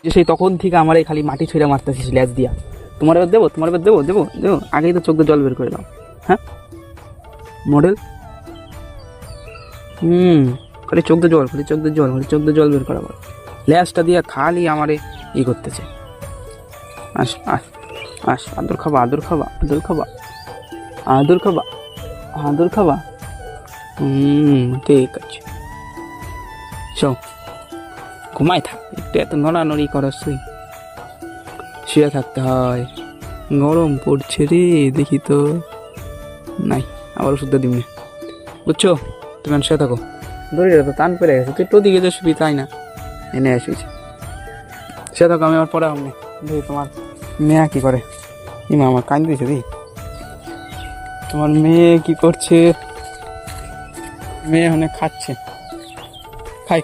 যে সেই তখন থেকে আমার এই খালি মাটি ছুঁড়ে মারতেছিস ল্যাজ দিয়া। তোমার এবার দেবো, তোমার এবার দেবো দেবো দেবো, আগেই তো চোখ দিয়ে জল বের করে দাও। হ্যাঁ মডেল, খালি চোখ দিয়ে জল, খালি চোখ দিয়ে জল, খালি চোখ দিয়ে জল বের করা বল। ল্যাজটা দিয়ে খালি আমারে ই করতেছে। আস আস আস, আদর খাবা, আদর খাবা, আদর খাবা, আদর খাবা, আদর খাবা। ঠিক আছে, চল ঘুমাই থাক, একটু এত নড়ানড়ি করস তুই, শুয়ে থাকতে হয়, গরম পড়ছে রে। দেখি তো নাই, আবার ওষুধটা দিবনি, বুঝছো? তুমি শুয়ে থাকো, দড়িটা তো টান পেরে গেছে, তুই তো দিকে যে শুবি তাই না, এনে শুয়েছি, শুয়ে থাকো, আমি আবার পরে আমি দেখি তোমার মেয়া কি করে। ইমা আমার কান দিয়েছে দি, তোমার মেয়ে কি করছে? মেয়ে ওখানে খাচ্ছে, খাই।